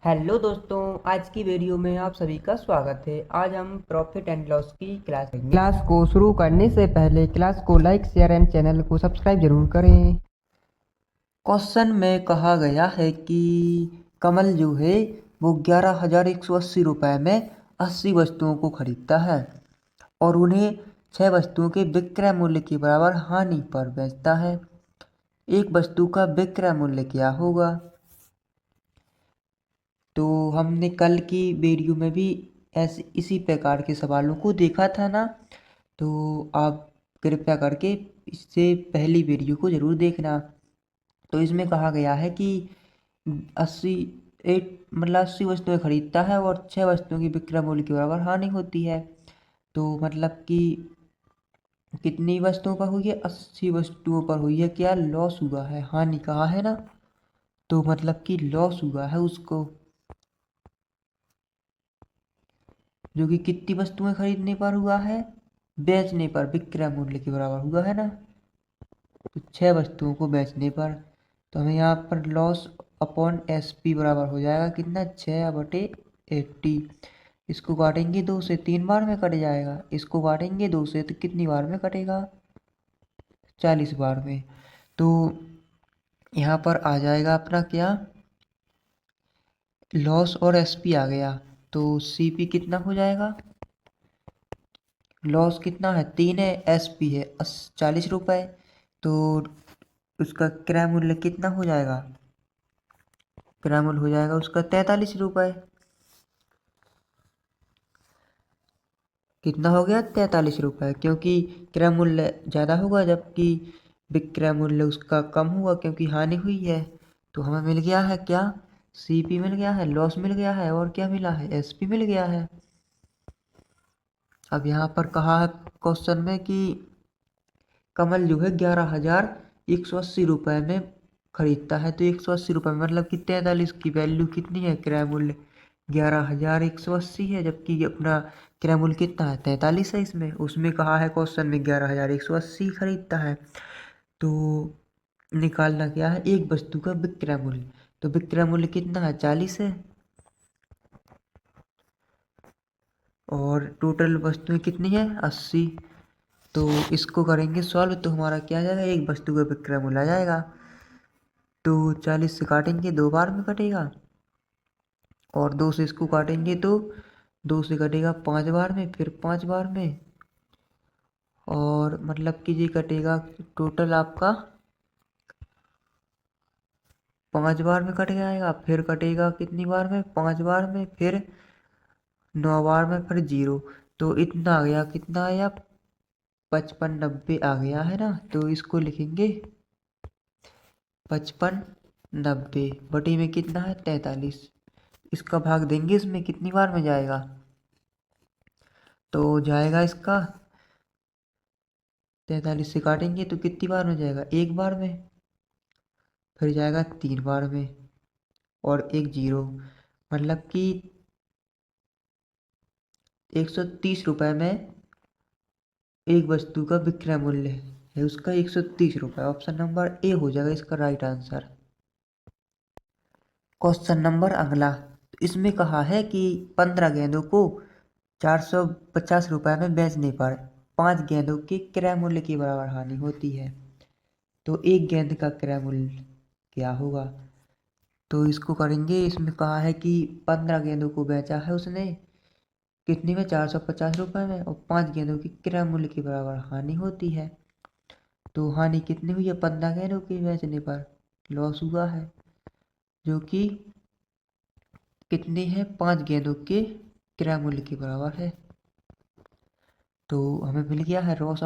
Hello दोस्तों, आज की वीडियो में आप सभी का स्वागत है। आज हम प्रॉफिट एंड लॉस की क्लास लेंगे। क्लास को शुरू करने से पहले क्लास को लाइक शेयर एंड चैनल को सब्सक्राइब जरूर करें। क्वेश्चन में कहा गया है कि कमल जो है वो 11,180 रुपये में 80 वस्तुओं को खरीदता है और उन्हें 6 वस्तुओं के विक्रय मूल्य के बराबर हानि पर बेचता है। एक वस्तु का विक्रय मूल्य क्या होगा? तो हमने कल की वीडियो में भी ऐसे इसी प्रकार के सवालों को देखा था ना। तो आप कृपया करके इससे पहली वीडियो को ज़रूर देखना। तो इसमें कहा गया है कि 80 80 वस्तुएं खरीदता है और 6 वस्तुओं की विक्रय मूल्य के बराबर हानि होती है। तो मतलब कि कितनी वस्तुओं पर हुई है? 80 वस्तुओं पर हुई है। क्या लॉस हुआ है? हानि कहा है ना, तो मतलब कि लॉस हुआ है उसको, जो कि कितनी वस्तुएं खरीदने पर हुआ है? बेचने पर विक्रय मूल्य के बराबर हुआ है ना। तो 6 वस्तुओं को बेचने पर, तो हमें यहाँ पर लॉस अपॉन एस पी बराबर हो जाएगा कितना? 6/80। इसको काटेंगे 2 से 3 बार में कट जाएगा। इसको काटेंगे 2 से तो कितनी बार में कटेगा? 40 बार में। तो यहाँ पर आ जाएगा अपना क्या? लॉस और एस पी आ गया। तो सी पी कितना हो जाएगा? लॉस कितना है? 3 है, एस पी है 40 रुपये। तो उसका क्रय मूल्य कितना हो जाएगा? क्रय मूल्य हो जाएगा उसका 43 रुपये। कितना हो गया? 43 रुपये, क्योंकि क्रय मूल्य ज़्यादा होगा जबकि विक्रय मूल्य उसका कम हुआ क्योंकि हानि हुई है। तो हमें मिल गया है क्या? सी पी मिल गया है, लॉस मिल गया है, और क्या मिला है? एस पी मिल गया है। अब यहाँ पर कहा है क्वेश्चन में कि कमल जो है 11,180 रुपये में खरीदता है। तो 180 रुपये में मतलब कि 43 की वैल्यू कितनी है? क्रय मूल्य 11,180 है, जबकि अपना क्रय मूल्य कितना है? 43 है। इसमें उसमें कहा है क्वेश्चन में 11,180 खरीदता है। तो निकालना क्या है? एक वस्तु का विक्रय मूल्य। तो विक्रय मूल्य कितना है? 40 है। और टोटल वस्तुएं कितनी है? 80। तो इसको करेंगे सॉल्व, तो हमारा क्या आ जाएगा? एक वस्तु का विक्रय मूल्य आ जाएगा। तो 40 से काटेंगे 2 बार में कटेगा, और 2 से इसको काटेंगे तो 2 से कटेगा 5 बार में, फिर 5 बार में, और मतलब कि ये कटेगा टोटल आपका 5 बार में कट जाएगा। फिर कटेगा कितनी बार में? 5 बार में, फिर 9 बार में, फिर 0। तो इतना आ गया, कितना आया? 5590 आ गया है ना। तो इसको लिखेंगे 5590 बटे में कितना है? 43। इसका भाग देंगे इसमें, कितनी बार में जाएगा? तो जाएगा इसका 43 से काटेंगे तो कितनी बार में जाएगा? 1 बार में, फिर जाएगा 3 बार में, और एक 0। मतलब कि 130 रुपये में एक वस्तु का विक्रय मूल्य है उसका 130 रुपये। ऑप्शन नंबर ए हो जाएगा इसका राइट आंसर। क्वेश्चन नंबर अगला, इसमें कहा है कि 15 गेंदों को 450 रुपये में बेचने पर 5 गेंदों के क्रय मूल्य के बराबर हानि होती है। तो एक गेंद का क्रय मूल्य क्या होगा? तो इसको करेंगे, इसमें कहा है कि 15 गेंदों को बेचा है उसने कितनी में? 450 रुपये में, और 5 गेंदों की क्रय मूल्य के बराबर हानि होती है। तो हानि कितनी हुई है? 15 गेंदों के बेचने पर लॉस हुआ है, जो कि कितनी है? 5 गेंदों के क्रय मूल्य के बराबर है। तो हमें मिल गया है लॉस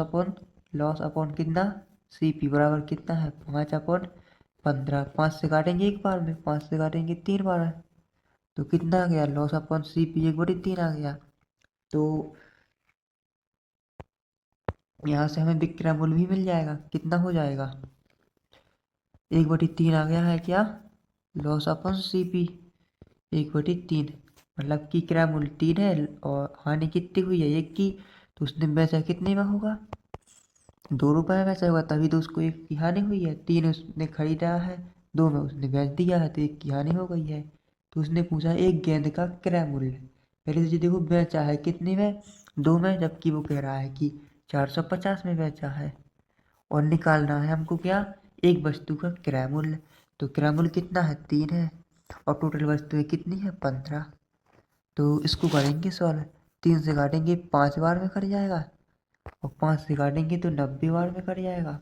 अपॉन कितना? सी पी बराबर कितना है? 5/15। 5 से काटेंगे 1 बार में, 5 से काटेंगे 3 बार है। तो कितना आ गया? लॉस अपॉन सी पी 1/3 आ गया। तो यहाँ से हमें विक्रय मूल्य भी मिल जाएगा। कितना हो जाएगा? 1/3 आ गया है क्या? लॉस अपॉन सी पी 1/3, मतलब कि क्रय मूल्य 3 है और हानि कितनी हुई है? 1 की। तो उसने बेचा कितने में होगा? 2 रुपये में बेचा होगा, तभी तो उसको 1 की हानि हुई है। 3 उसने खरीदा है, 2 में उसने बेच दिया है, तो 1 की हानि हो गई है। तो उसने पूछा एक गेंद का क्रय मूल्य। पहले तो ये देखो बेचा है कितने में, 2 में, जबकि वो कह रहा है कि 450 में बेचा है। और निकालना है हमको क्या, एक वस्तु का क्रय मूल्य। तो क्रय मूल्य कितना है, 3 है, और टोटल वस्तुएं कितनी है, 15। तो इसको करेंगे सॉल्व। 3 से काटेंगे 5 बार में कट जाएगा, और 5 से काटेंगे तो 90 बार में कट जाएगा,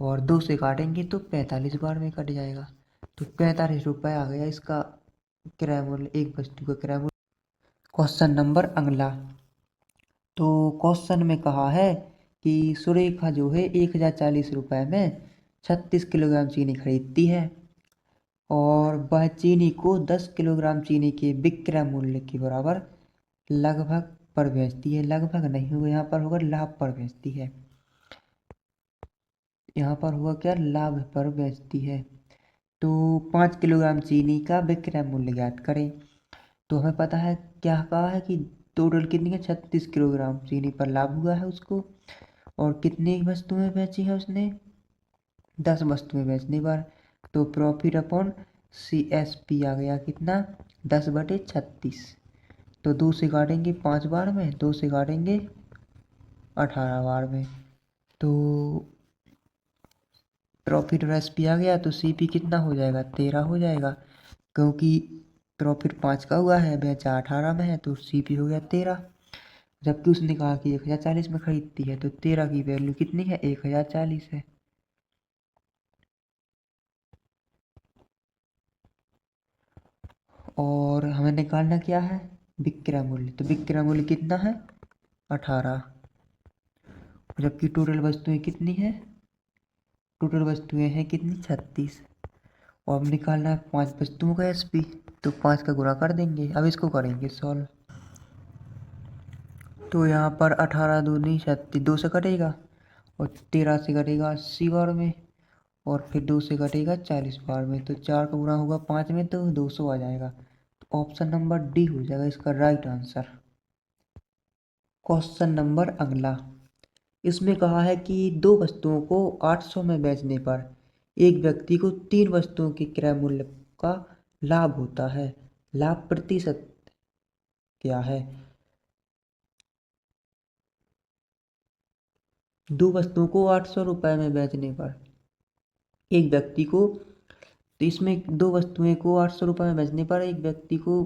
और 2 से काटेंगे तो 45 बार में कट जाएगा। तो 45 रुपये आ गया इसका किराया मूल्य, एक वस्तु का किराया मूल्य। क्वेश्चन नंबर अगला। तो क्वेश्चन में कहा है कि सुरेखा जो है 1040 रुपये में 36 किलोग्राम चीनी खरीदती है, और वह चीनी को 10 किलोग्राम चीनी के विक्रय मूल्य के बराबर लगभग पर बेचती है। लगभग नहीं होगा, यहाँ पर होगा लाभ पर बेचती है। यहाँ पर हुआ क्या, लाभ पर बेचती है। तो 5 किलोग्राम चीनी का विक्रय मूल्य ज्ञात करें। तो हमें पता है क्या कहा है कि टोटल कितनी है, 36 किलोग्राम चीनी पर लाभ हुआ है उसको, और कितनी वस्तुएं बेची है उसने, 10 वस्तुएं बेचने पर। तो प्रॉफिट अपॉन CSP आ गया कितना, 10/36। तो 2 से काटेंगे 5 बार में, 2 से काटेंगे 18 बार में। तो प्रॉफिट और SP आ गया, तो CP कितना हो जाएगा, 13 हो जाएगा, क्योंकि प्रॉफिट 5 का हुआ है, बेचा 18 में है, तो CP हो गया 13। जबकि उसने कहा कि 1040 में खरीदती है, तो 13 की वैल्यू कितनी है, 1040 है। और हमें निकालना क्या है, विक्रय मूल्य। तो विक्रय मूल्य कितना है, 18, जबकि टोटल वस्तुएं कितनी है, टोटल वस्तुएं हैं कितनी, 36। और अब निकालना है 5 वस्तुओं का SP। तो 5 का गुणा कर देंगे। अब इसको करेंगे सॉल्व। तो यहाँ पर 18 दूनी 36, 2 से कटेगा, और 13 से कटेगा 80 बार में, और फिर 2 से कटेगा 40 बार में। तो 4 का गुणा होगा 5 में, तो 200 आ जाएगा। तो ऑप्शन नंबर D हो जाएगा इसका राइट आंसर। क्वेश्चन नंबर अगला। इसमें कहा है कि 2 वस्तुओं को 800 में बेचने पर एक व्यक्ति को 3 वस्तुओं के क्रय मूल्य का लाभ होता है। लाभ प्रतिशत क्या है। 2 वस्तुओं को 800 रुपये में बेचने पर एक व्यक्ति को, तो इसमें 2 वस्तुएं को 800 रुपये में बेचने पर एक व्यक्ति को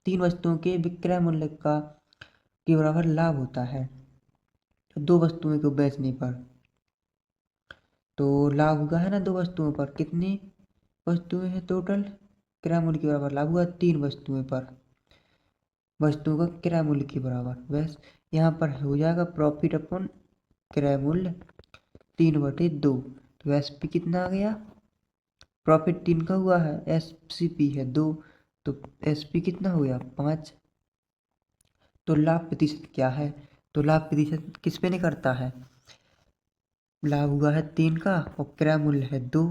3 वस्तुओं के विक्रय मूल्य का के बराबर लाभ होता है। तो 2 वस्तुएं को बेचने पर तो लाभ हुआ है ना, 2 वस्तुओं पर कितनी वस्तुएं हैं टोटल, क्रय मूल्य के बराबर लाभ हुआ 3 वस्तुएं पर, वस्तुओं का क्रय मूल्य के बराबर। बस यहाँ पर हो जाएगा प्रॉफिट अपॉन क्रय मूल्य 3/2। तो SP कितना आ गया, प्रॉफिट 3 का हुआ है, SCP है 2, तो SP कितना हो गया, 5। तो लाभ प्रतिशत क्या है, तो लाभ प्रतिशत किस पे नहीं करता है, लाभ हुआ है 3 का और क्रय मूल्य है 2,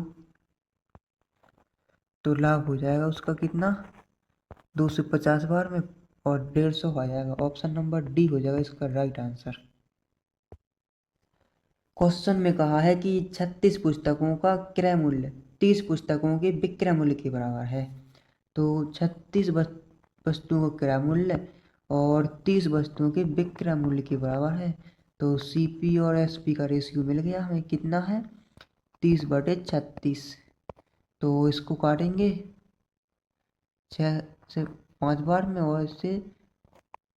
तो लाभ हो जाएगा उसका कितना, 250 बार में, और 150 आ जाएगा। ऑप्शन नंबर D हो जाएगा इसका राइट आंसर। क्वेश्चन में कहा है कि 36 पुस्तकों का क्रय मूल्य 30 पुस्तकों के विक्रय मूल्य के बराबर है। तो 36 वस्तुओं का क्रय मूल्य और 30 वस्तुओं के विक्रय मूल्य के बराबर है। तो CP और SP का रेशियो मिल गया हमें, कितना है, 30/36। तो इसको काटेंगे 6 से 5 बार में, और इससे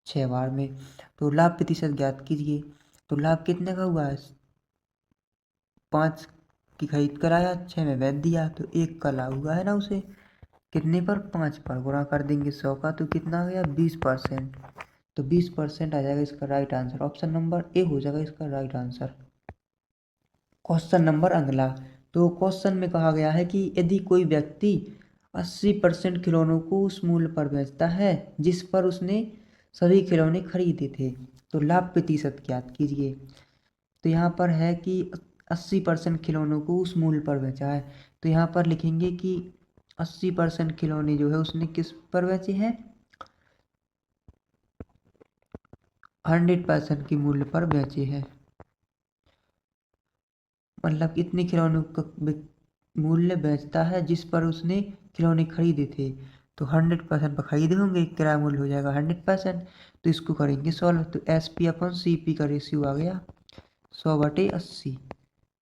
6 बार में। तो लाभ प्रतिशत ज्ञात कीजिए। तो लाभ कितने का हुआ है, 5 की खरीद कर आया, 6 में बेच दिया, तो 1 का लाभ हुआ है ना उसे, कितने पर, 5 पर। गुणा कर देंगे 100 का, तो कितना आ गया, 20%। तो 20% आ जाएगा इसका right answer. Option number A हो जाएगा इसका राइट आंसर। क्वेश्चन नंबर अगला। तो क्वेश्चन में कहा गया है कि यदि कोई व्यक्ति 80% खिलौनों को उस मूल्य पर बेचता है जिस पर उसने सभी खिलौने खरीदे थे, तो लाभ प्रतिशत ज्ञात कीजिए। तो यहाँ पर है कि 80% खिलौनों को उस मूल्य पर बेचा है, तो यहाँ पर लिखेंगे कि 80% खिलौने जो है उसने किस पर बेचे हैं, 100% की मूल्य पर बेचे हैं। मतलब इतने खिलौनों का मूल्य बेचता है जिस पर उसने खिलौने खरीदे थे। तो 100% पर खरीदे होंगे, किराया मूल्य हो जाएगा 100%। तो इसको करेंगे सॉल्व, तो SP/CP का रेशियो आ गया 100/80।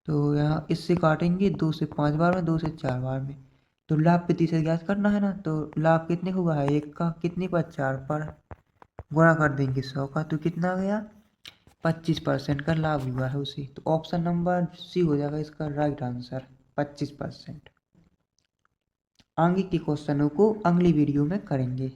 तो यहाँ इससे काटेंगे 2 से 5 बार में, 2 से 4 बार में। तो लाभ प्रतिशत ज्ञात करना है ना, तो लाभ कितने हुआ है, 1 का कितने पर 4 पर, गुणा कर देंगे 100 का, तो कितना आ गया 25% का लाभ हुआ है उसे। तो ऑप्शन नंबर सी हो जाएगा इसका राइट आंसर, 25%। आगे के क्वेश्चनों को अगली वीडियो में करेंगे।